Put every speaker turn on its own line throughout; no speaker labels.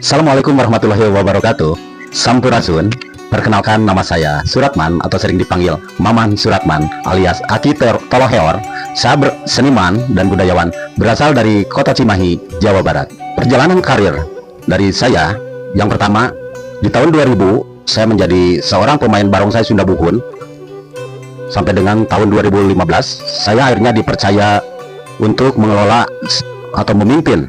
Assalamualaikum warahmatullahi wabarakatuh. Sampurasun. Perkenalkan, nama saya Suratman atau sering dipanggil Maman Suratman alias Aki Toloheor. Saya seniman dan budayawan berasal dari kota Cimahi, Jawa Barat. Perjalanan karir dari saya, yang pertama di tahun 2000 saya menjadi seorang pemain barongsai Sunda Buhun. Sampai dengan tahun 2015 saya akhirnya dipercaya untuk mengelola atau memimpin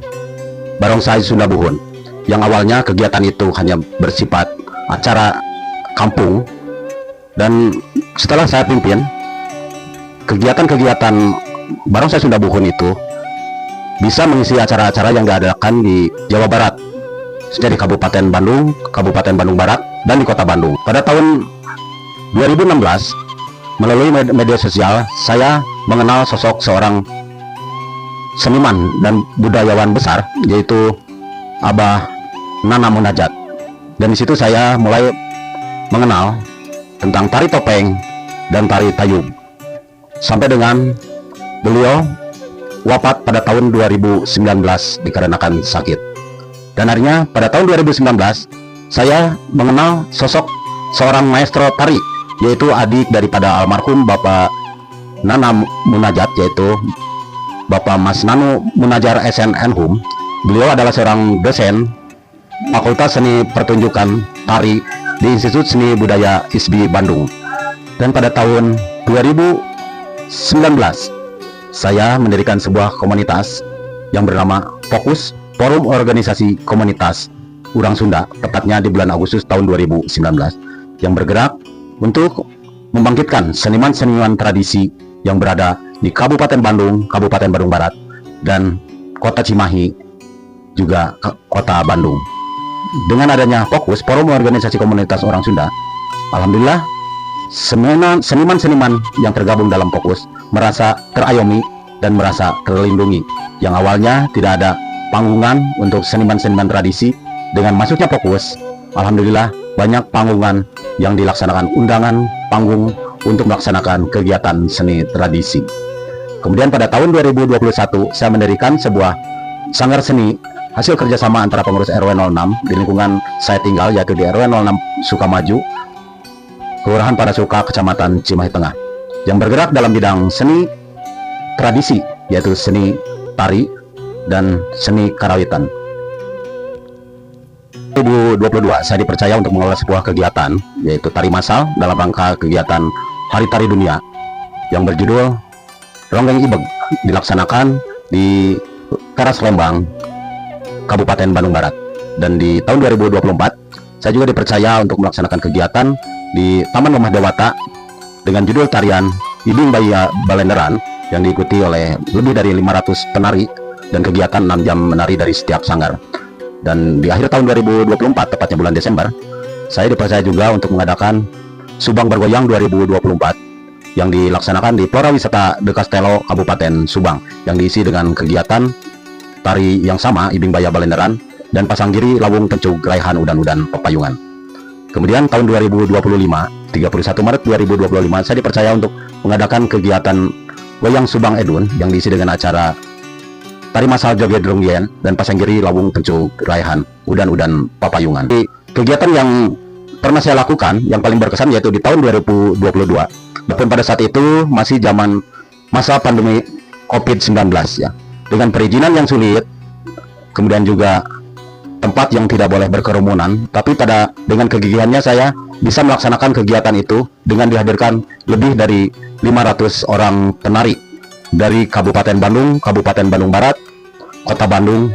barongsai Sunda Buhun, yang awalnya kegiatan itu hanya bersifat acara kampung, dan setelah saya pimpin kegiatan-kegiatan barongsai Sunda Buhun itu bisa mengisi acara-acara yang diadakan di Jawa Barat, di Kabupaten Bandung, Kabupaten Bandung Barat, dan di Kota Bandung. Pada tahun 2016 melalui media sosial saya mengenal sosok seorang seniman dan budayawan besar, yaitu Abah Nana Munajat. Dan di situ saya mulai mengenal tentang tari topeng dan tari tayub, sampai dengan beliau wafat pada tahun 2019 dikarenakan sakit. Dan akhirnya pada tahun 2019 saya mengenal sosok seorang maestro tari, yaitu adik daripada almarhum Bapak Nana Munajat, yaitu Bapak Mas Nanu Munajar SNN-Hum. Beliau adalah seorang dosen Fakultas Seni Pertunjukan Tari di Institut Seni Budaya ISBI Bandung. Dan pada tahun 2019 saya mendirikan sebuah komunitas yang bernama Fokus Forum Organisasi Komunitas Urang Sunda, tepatnya di bulan Agustus tahun 2019, yang bergerak untuk membangkitkan seniman-seniman tradisi yang berada di Kabupaten Bandung, Kabupaten Bandung Barat, dan Kota Cimahi, juga Kota Bandung. Dengan adanya Fokus Forum Organisasi Komunitas Orang Sunda, alhamdulillah seniman-seniman yang tergabung dalam Fokus merasa terayomi dan merasa terlindungi. Yang awalnya tidak ada panggungan untuk seniman-seniman tradisi, dengan masuknya Fokus, alhamdulillah banyak panggungan yang dilaksanakan, undangan panggung untuk melaksanakan kegiatan seni tradisi. Kemudian pada tahun 2021 saya mendirikan sebuah sanggar seni hasil kerjasama antara pengurus RW 06 di lingkungan saya tinggal, yaitu di RW 06 Sukamaju, Kelurahan Parasuka, Kecamatan Cimahi Tengah, yang bergerak dalam bidang seni tradisi, yaitu seni tari dan seni karawitan. 2022 saya dipercaya untuk mengelola sebuah kegiatan, yaitu tari massal dalam rangka kegiatan Hari Tari Dunia yang berjudul Ronggeng Ibeg, dilaksanakan di Teras Lembang, Kabupaten Bandung Barat. Dan di tahun 2024 saya juga dipercaya untuk melaksanakan kegiatan di Taman Rumah Dewata dengan judul tarian Ibing Baya Balenderan, yang diikuti oleh lebih dari 500 penari dan kegiatan 6 jam menari dari setiap sanggar. Dan di akhir tahun 2024, tepatnya bulan Desember, saya dipercaya juga untuk mengadakan Subang Bergoyang 2024 yang dilaksanakan di Flora Wisata De Castello, Kabupaten Subang, yang diisi dengan kegiatan tari yang sama, Ibing Baya Balenderan, dan Pasanggiri Lawung Tencug Raihan Udan-Udan Pepayungan. Kemudian tahun 2025, 31 Maret 2025, saya dipercaya untuk mengadakan kegiatan Goyang Subang Edun yang diisi dengan acara tari massal Joget Drongyen dan Pasanggiri Lawung Tencug Raihan Udan-Udan Pepayungan. Kegiatan yang pernah saya lakukan yang paling berkesan yaitu di tahun 2022. Dan pada saat itu masih zaman masa pandemi COVID-19 ya. Dengan perizinan yang sulit, kemudian juga tempat yang tidak boleh berkerumunan, tapi dengan kegigihannya saya bisa melaksanakan kegiatan itu dengan dihadirkan lebih dari 500 orang penari dari Kabupaten Bandung, Kabupaten Bandung Barat, Kota Bandung,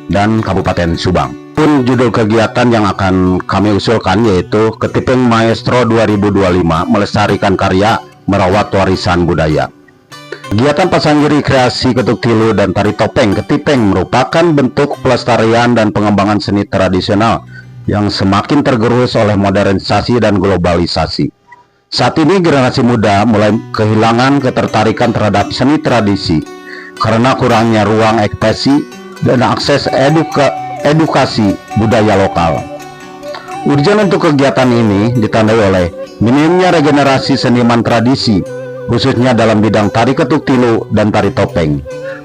dan Kabupaten Subang. Pun judul kegiatan yang akan kami usulkan yaitu Ketipeng Maestro 2025, melestarikan karya, merawat warisan budaya. Kegiatan Pasanggiri Kreasi Ketuk Tilu dan Tari Topeng Ketipeng merupakan bentuk pelestarian dan pengembangan seni tradisional yang semakin tergerus oleh modernisasi dan globalisasi. Saat ini generasi muda mulai kehilangan ketertarikan terhadap seni tradisi karena kurangnya ruang ekspresi dan akses edukasi budaya lokal. Urgen untuk kegiatan ini ditandai oleh minimnya regenerasi seniman tradisi, khususnya dalam bidang tari ketuk tilu dan tari topeng,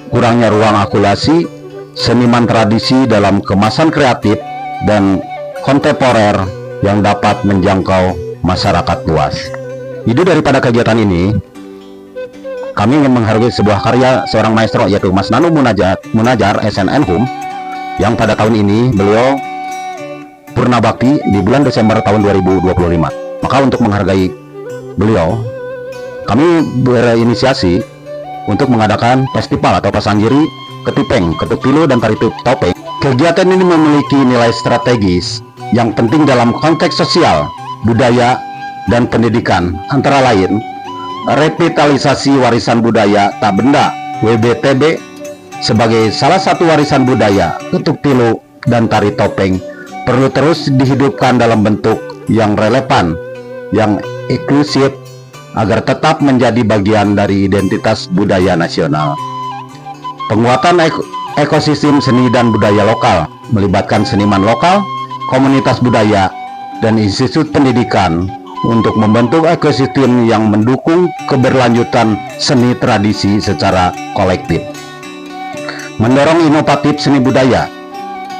kurangnya ruang akulasi, seniman tradisi dalam kemasan kreatif dan kontemporer yang dapat menjangkau masyarakat luas. Ide daripada kegiatan ini, kami ingin menghargai sebuah karya seorang maestro, yaitu Mas Nanu Munajar SNN Hum, yang pada tahun ini beliau purna bakti di bulan Desember tahun 2025. Maka untuk menghargai beliau, kami berinisiasi untuk mengadakan festival atau pasanggiri ketipeng, ketuk tilu, dan tari topeng. Kegiatan ini memiliki nilai strategis yang penting dalam konteks sosial, budaya, dan pendidikan, antara lain revitalisasi warisan budaya tak benda WBTB sebagai salah satu warisan budaya. Ketuk tilu dan tari topeng perlu terus dihidupkan dalam bentuk yang relevan, yang inklusif, agar tetap menjadi bagian dari identitas budaya nasional. Penguatan ekosistem seni dan budaya lokal melibatkan seniman lokal, komunitas budaya, dan institusi pendidikan untuk membentuk ekosistem yang mendukung keberlanjutan seni tradisi secara kolektif. Mendorong inovatif seni budaya,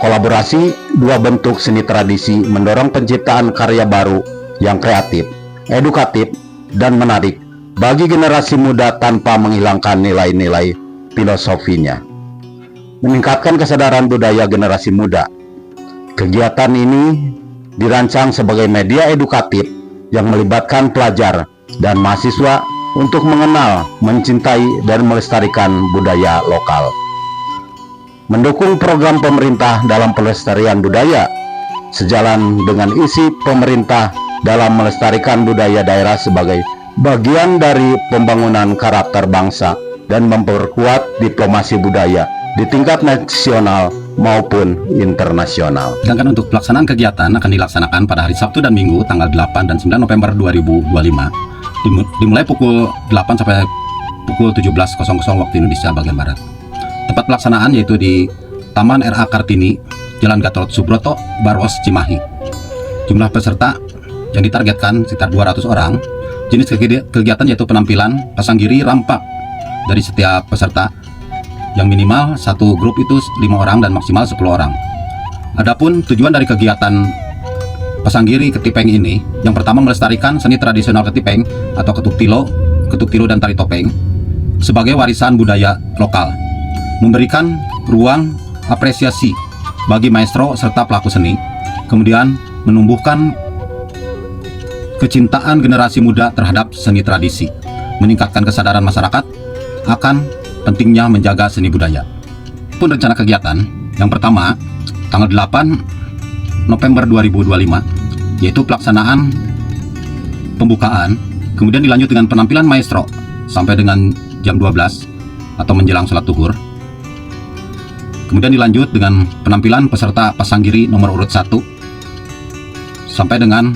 kolaborasi dua bentuk seni tradisi mendorong penciptaan karya baru yang kreatif, edukatif, dan menarik bagi generasi muda tanpa menghilangkan nilai-nilai filosofinya. Meningkatkan kesadaran budaya generasi muda. Kegiatan ini dirancang sebagai media edukatif yang melibatkan pelajar dan mahasiswa untuk mengenal, mencintai, dan melestarikan budaya lokal. Mendukung program pemerintah dalam pelestarian budaya, sejalan dengan isi pemerintah dalam melestarikan budaya daerah sebagai bagian dari pembangunan karakter bangsa dan memperkuat diplomasi budaya di tingkat nasional maupun internasional.
Sedangkan untuk pelaksanaan kegiatan akan dilaksanakan pada hari Sabtu dan Minggu tanggal 8 dan 9 November 2025 dimulai pukul 8 sampai pukul 17.00 waktu Indonesia bagian Barat. Tempat pelaksanaan yaitu di Taman RA Kartini, Jalan Gatot Subroto, Baros, Cimahi. Jumlah peserta yang ditargetkan sekitar 200 orang. Jenis kegiatan yaitu penampilan pasanggiri rampak dari setiap peserta, yang minimal satu grup itu 5 orang dan maksimal 10 orang. Adapun tujuan dari kegiatan pasanggiri ketipeng ini, yang pertama melestarikan seni tradisional ketipeng atau ketuk tilu dan tari topeng sebagai warisan budaya lokal, memberikan ruang apresiasi bagi maestro serta pelaku seni, kemudian menumbuhkan kecintaan generasi muda terhadap seni tradisi, meningkatkan kesadaran masyarakat akan pentingnya menjaga seni budaya. Pun rencana kegiatan yang pertama tanggal 8 November 2025 yaitu pelaksanaan pembukaan, kemudian dilanjut dengan penampilan maestro sampai dengan jam 12 atau menjelang sholat zuhur. Kemudian dilanjut dengan penampilan peserta pasanggiri nomor urut 1 sampai dengan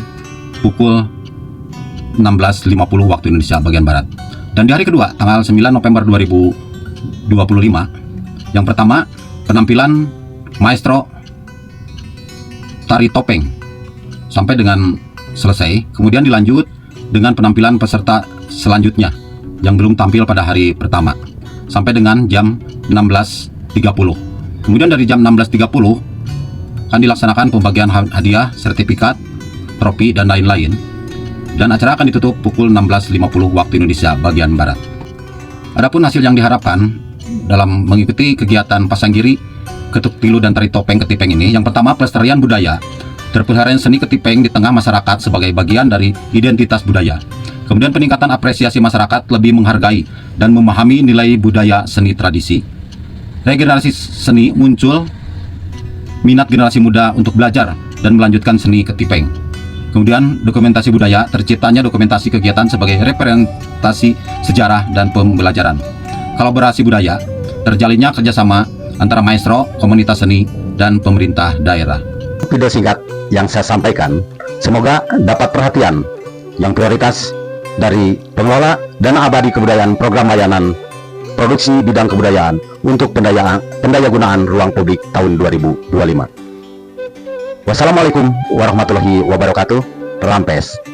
pukul 16.50 waktu Indonesia bagian Barat. Dan di hari kedua tanggal 9 November 2025 yang pertama penampilan maestro tari topeng sampai dengan selesai, kemudian dilanjut dengan penampilan peserta selanjutnya yang belum tampil pada hari pertama sampai dengan jam 16.30. Kemudian dari jam 16.30 akan dilaksanakan pembagian hadiah, sertifikat, trofi, dan lain-lain, dan acara akan ditutup pukul 16.50 waktu Indonesia bagian Barat. Adapun hasil yang diharapkan dalam mengikuti kegiatan pasanggiri ketuk tilu dan tari topeng ketipeng ini, yang pertama pelestarian budaya, terpelihara seni ketipeng di tengah masyarakat sebagai bagian dari identitas budaya. Kemudian peningkatan apresiasi masyarakat lebih menghargai dan memahami nilai budaya seni tradisi. Regenerasi seni muncul, minat generasi muda untuk belajar dan melanjutkan seni ketipeng. Kemudian dokumentasi budaya, terciptanya dokumentasi kegiatan sebagai representasi sejarah dan pembelajaran. Kolaborasi budaya, terjalinnya kerjasama antara maestro, komunitas seni, dan pemerintah daerah.
Video singkat yang saya sampaikan semoga dapat perhatian yang prioritas dari pengelola Dana Abadi Kebudayaan Program Layanan Produksi Bidang Kebudayaan untuk pendayagunaan ruang publik tahun 2025. Wassalamualaikum warahmatullahi wabarakatuh. Rampes.